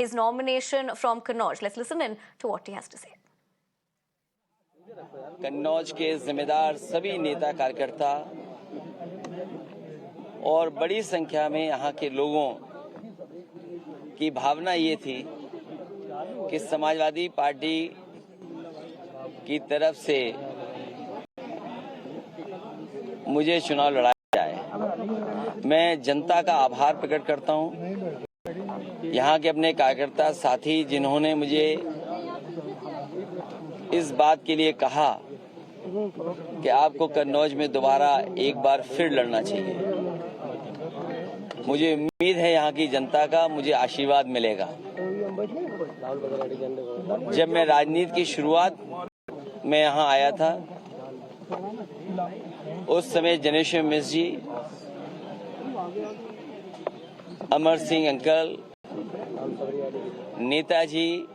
his nomination from Kannauj. Let's listen in to what he has to say. Kannauj के जिम्मेदार सभी नेता कार्यकर्ता और बड़ी संख्या में यहाँ के लोगों की भावना ये थी कि समाजवादी पार्टी की तरफ से मुझे चुनाव लड़ाया जाए। मैं जनता का आभार प्रकट करता हूँ, यहाँ के अपने कार्यकर्ता साथी जिन्होंने मुझे इस बात के लिए कहा कि आपको कन्नौज में दोबारा एक बार फिर लड़ना चाहिए। मुझे उम्मीद है यहाँ की जनता का मुझे आशीर्वाद मिलेगा। जब मैं राजनीति की शुरुआत में यहाँ आया था, उस समय जनेश्वर मिश्र जी, अमर सिंह अंकल, नेताजी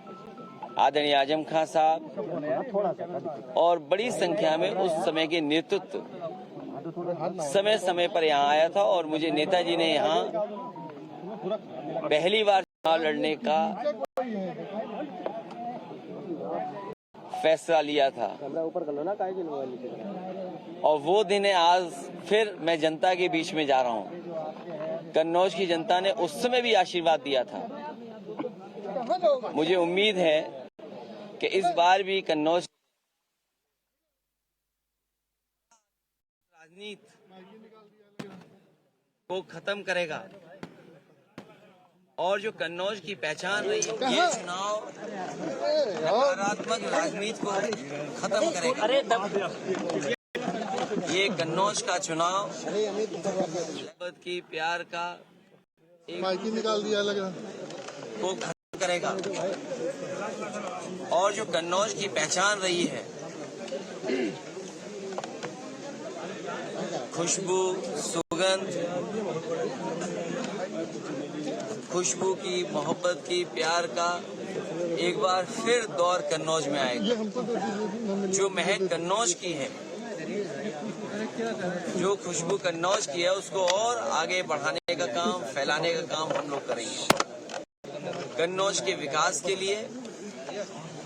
आदरणीय आजम खान साहब और बड़ी संख्या में उस समय के नेतृत्व समय समय पर यहाँ आया था और मुझे नेताजी ने यहाँ पहली बार चुनाव लड़ने का फैसला लिया था और वो दिन है आज फिर मैं जनता के बीच में जा रहा हूँ। कन्नौज की जनता ने उस समय भी आशीर्वाद दिया था। मुझे उम्मीद है कि इस बार भी कन्नौज राजनीति को खत्म करेगा और जो कन्नौज की पहचान रही है, ये चुनाव नकारात्मक राजनीति को खत्म करेगा। ये कन्नौज का चुनाव मोहब्बत की प्यार का एक निकाल दिया लगा को खत्म करेगा और जो कन्नौज की पहचान रही है, खुशबू, सुगंध, खुशबू की, मोहब्बत की, प्यार का एक बार फिर दौर कन्नौज में आएगा। जो महक कन्नौज की है, जो खुशबू कन्नौज की है, उसको और आगे बढ़ाने का काम, फैलाने का काम हम लोग करेंगे। कन्नौज के विकास के लिए,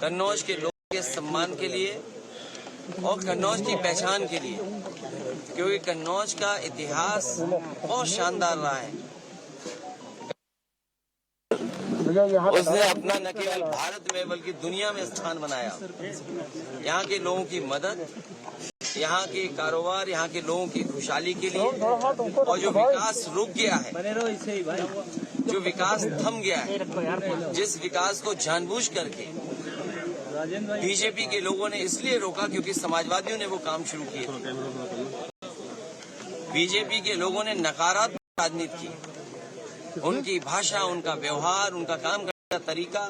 कन्नौज के लोगों के सम्मान के लिए और कन्नौज की पहचान के लिए, क्योंकि कन्नौज का इतिहास बहुत शानदार रहा है। उसने अपना न केवल भारत में बल्कि दुनिया में स्थान बनाया। यहाँ के लोगों की मदद, यहाँ के कारोबार, यहाँ के लोगों की खुशहाली के लिए और जो विकास रुक गया है, जो विकास थम गया है, जिस विकास को जानबूझ करके बीजेपी के लोगों ने इसलिए रोका क्योंकि समाजवादियों ने वो काम शुरू किए थे। बीजेपी के लोगों ने नकारात्मक राजनीति की, उनकी भाषा, उनका व्यवहार, उनका काम करने का तरीका,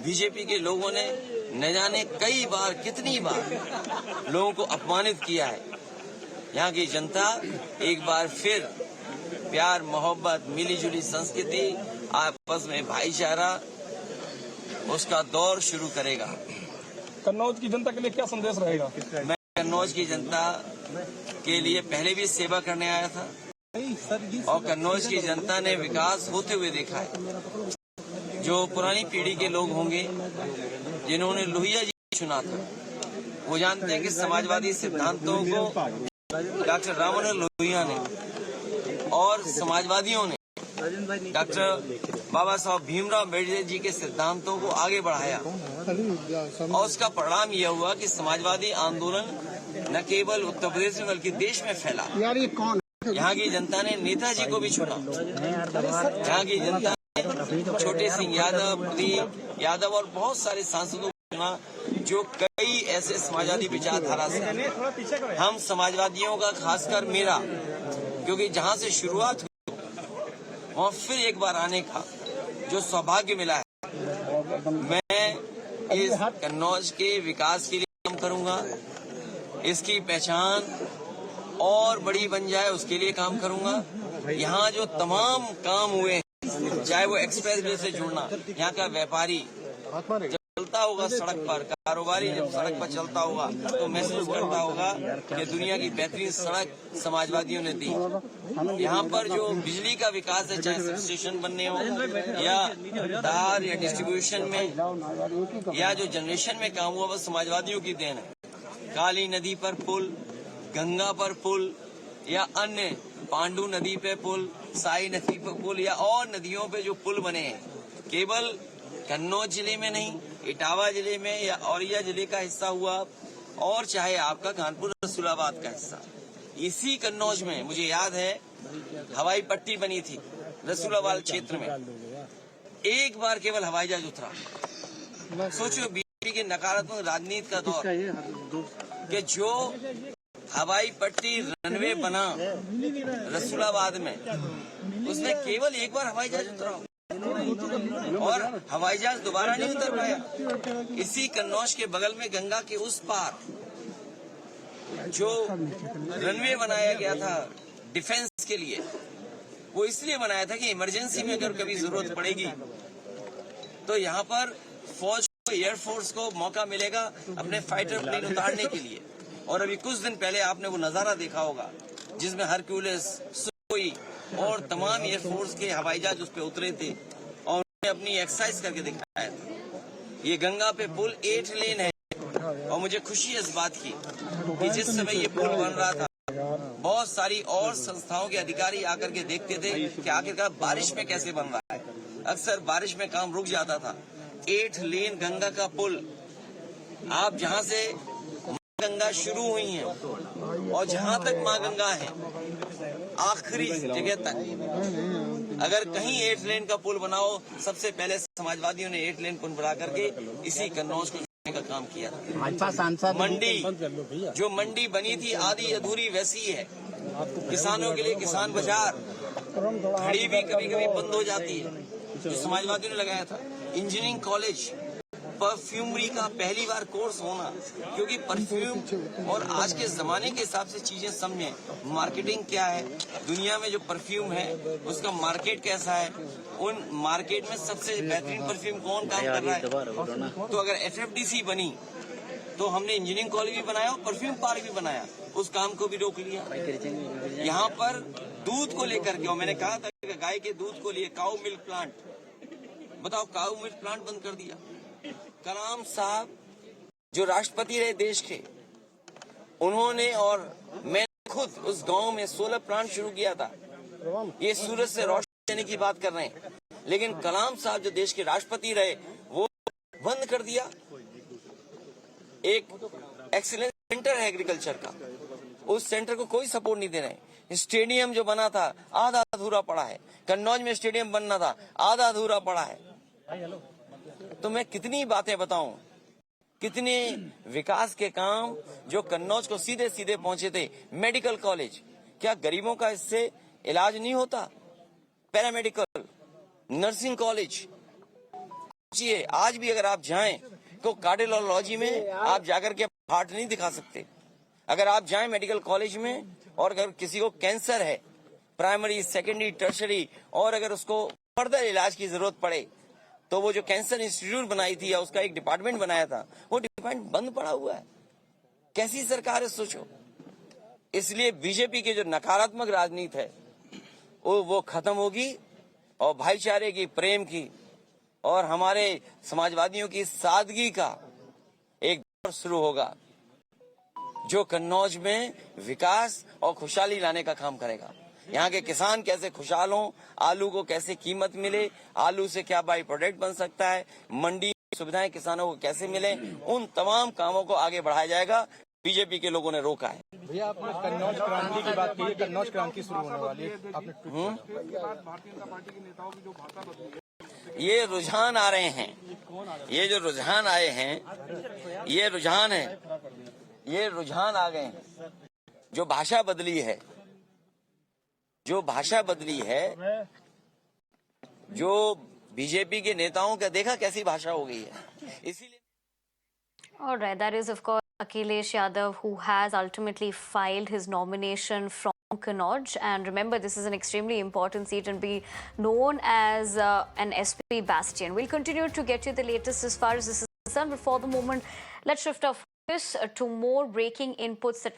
बीजेपी के लोगों ने न जाने कई बार, कितनी बार लोगों को अपमानित किया है। यहाँ की जनता एक बार फिर प्यार, मोहब्बत, मिलीजुली संस्कृति, आपस में भाईचारा, उसका दौर शुरू करेगा। कन्नौज की जनता के लिए क्या संदेश रहेगा? मैं कन्नौज की जनता के लिए पहले भी सेवा करने आया था और कन्नौज की जनता ने विकास होते हुए देखा है। जो पुरानी पीढ़ी के लोग होंगे जिन्होंने लोहिया जी चुना था, वो जानते हैं कि समाजवादी सिद्धांतों को डॉक्टर राममनोहर लोहिया ने और समाजवादियों ने डॉक्टर बाबा साहब भीमराव अम्बेडकर जी के सिद्धांतों को आगे बढ़ाया और उसका परिणाम यह हुआ कि समाजवादी आंदोलन न केवल उत्तर प्रदेश में बल्कि देश में फैला। यहाँ की जनता ने नेताजी को भी चुना। यहाँ की जनता ने छोटे सिंह यादव, प्रदीप यादव और बहुत सारे सांसदों को चुना जो कई ऐसे समाजवादी विचारधारा से। हम समाजवादियों का, खासकर मेरा, क्योंकि जहाँ से शुरुआत हुई वहाँ फिर एक बार आने का जो सौभाग्य मिला है, मैं इस कन्नौज के विकास के लिए काम करूंगा। इसकी पहचान और बड़ी बन जाए उसके लिए काम करूंगा। यहाँ जो तमाम काम हुए हैं, चाहे वो एक्सप्रेस वे से जुड़ना, यहाँ का व्यापारी जब चलता चलता होगा सड़क पर, कारोबारी जब सड़क पर चलता होगा तो महसूस करता होगा कि दुनिया की बेहतरीन सड़क समाजवादियों ने दी। यहाँ पर जो बिजली का विकास है, चाहे सब स्टेशन बनने हो या तार या डिस्ट्रीब्यूशन में या जो जनरेशन में काम हुआ, वो समाजवादियों की देन है। काली नदी पर पुल, गंगा पर पुल या अन्य पांडु नदी पे पुल, साई नदी पे पुल या और नदियों पे जो पुल बने हैं, केवल कन्नौज जिले में नहीं, इटावा जिले में या औरैया जिले का हिस्सा हुआ और चाहे आपका कानपुर रसूलाबाद का हिस्सा, इसी कन्नौज में मुझे याद है हवाई पट्टी बनी थी रसूलाबाद क्षेत्र में। एक बार केवल हवाई जहाज उतरा। सोचो बीजेपी के नकारात्मक राजनीति का दौर कि जो हवाई पट्टी रनवे बना रसूलाबाद में, उसमें केवल एक बार हवाई जहाज उतरा और हवाई जहाज दोबारा नहीं उतर पाया। इसी कन्नौज के बगल में गंगा के उस पार जो रनवे बनाया गया था डिफेंस के लिए, वो इसलिए बनाया था कि इमरजेंसी में अगर कभी जरूरत पड़ेगी तो यहाँ पर फौज को, एयरफोर्स को मौका मिलेगा अपने फाइटर प्लेन उतारने के लिए। और अभी कुछ दिन पहले आपने वो नजारा देखा होगा जिसमें हरक्यूलिस, सुखोई और तमाम एयरफोर्स के हवाई जहाज उस पे उतरे थे और उन्होंने अपनी एक्सरसाइज करके दिखाया था। ये गंगा पे पुल 8 लेन है और मुझे खुशी है इस बात की कि जिस समय ये पुल बन रहा था, बहुत सारी और संस्थाओं के अधिकारी आकर के देखते थे कि आखिरकार बारिश में कैसे बन रहा है। अक्सर बारिश में काम रुक जाता था। 8 लेन गंगा का पुल, आप जहाँ से गंगा शुरू हुई है और जहाँ तक माँ गंगा है आखिरी जगह तक, अगर कहीं 8 लेन का पुल बनाओ, सबसे पहले समाजवादियों ने 8 लेन पुल बना करके इसी कन्नौज को जोड़ने का काम किया था। मंडी, जो मंडी बनी थी आधी अधूरी वैसी है। किसानों के लिए किसान बाजार, घड़ी भी कभी कभी बंद हो जाती है, जो समाजवादियों ने लगाया था। इंजीनियरिंग कॉलेज, परफ्यूमरी का पहली बार कोर्स होना, क्योंकि परफ्यूम और आज के जमाने के हिसाब से चीजें समझें। मार्केटिंग क्या है, दुनिया में जो परफ्यूम है उसका मार्केट कैसा है, उन मार्केट में सबसे बेहतरीन परफ्यूम कौन काम कर रहा है। तो अगर FFDC बनी तो हमने इंजीनियरिंग कॉलेज भी बनाया और परफ्यूम पार्क भी बनाया, उस काम को भी रोक लिया। यहाँ पर दूध को लेकर के, और मैंने कहा था कि गाय के दूध को लिए काऊ मिल्क प्लांट, बताओ काऊ मिल्क प्लांट बंद कर दिया। कलाम साहब जो राष्ट्रपति रहे देश के, उन्होंने और मैं खुद उस गांव में 16 प्लांट शुरू किया था। ये सूरज से रोशनी देने की बात कर रहे हैं, लेकिन कलाम साहब जो देश के राष्ट्रपति रहे वो बंद कर दिया। एक एक्सीलेंस सेंटर है एग्रीकल्चर का, उस सेंटर को कोई सपोर्ट नहीं दे रहे। स्टेडियम जो बना था आधा अधूरा पड़ा है। कन्नौज में स्टेडियम बनना था, आधा अधूरा पड़ा है। तो मैं कितनी बातें बताऊं, कितने विकास के काम जो कन्नौज को सीधे सीधे पहुंचे थे। मेडिकल कॉलेज, क्या गरीबों का इससे इलाज नहीं होता? पैरामेडिकल, नर्सिंग कॉलेज, आज भी अगर आप जाएं तो कार्डियोलॉजी में आप जाकर के हार्ट नहीं दिखा सकते। अगर आप जाएं मेडिकल कॉलेज में और अगर किसी को कैंसर है, प्राइमरी, सेकेंडरी, टर्शरी, और अगर उसको फर्दर इलाज की जरूरत पड़े तो वो जो कैंसर इंस्टीट्यूट बनाई थी या उसका एक डिपार्टमेंट बनाया था, वो डिपार्टमेंट बंद पड़ा हुआ है। कैसी सरकार है सोचो। इसलिए बीजेपी की जो नकारात्मक राजनीति है वो खत्म होगी और भाईचारे की, प्रेम की और हमारे समाजवादियों की सादगी का एक दौर शुरू होगा जो कन्नौज में विकास और खुशहाली लाने का काम करेगा। यहाँ के किसान कैसे खुशहाल हों, आलू को कैसे कीमत मिले, आलू से क्या बाई प्रोडक्ट बन सकता है, मंडी सुविधाएं किसानों को कैसे मिले, उन तमाम कामों को आगे बढ़ाया जाएगा। बीजेपी के लोगों ने रोका है। भैया आपने कन्नौज क्रांति की बात की, कन्नौज क्रांति शुरू होने वाली है, आपने ये रुझान आ रहे हैं, ये जो रुझान आए हैं, ये रुझान है, ये रुझान आ गए हैं। जो भाषा बदली है, जो भाषा बदली है, जो बीजेपी के नेताओं का देखा कैसी भाषा हो गई है, इसीलिए। All right, that is of course Akhilesh Yadav, who has ultimately filed his nomination from Kannauj. And remember, this is an extremely important seat and be known as an SP bastion. We'll continue to get you the latest as far as this is concerned. But for the moment, let's shift our focus to more breaking inputs that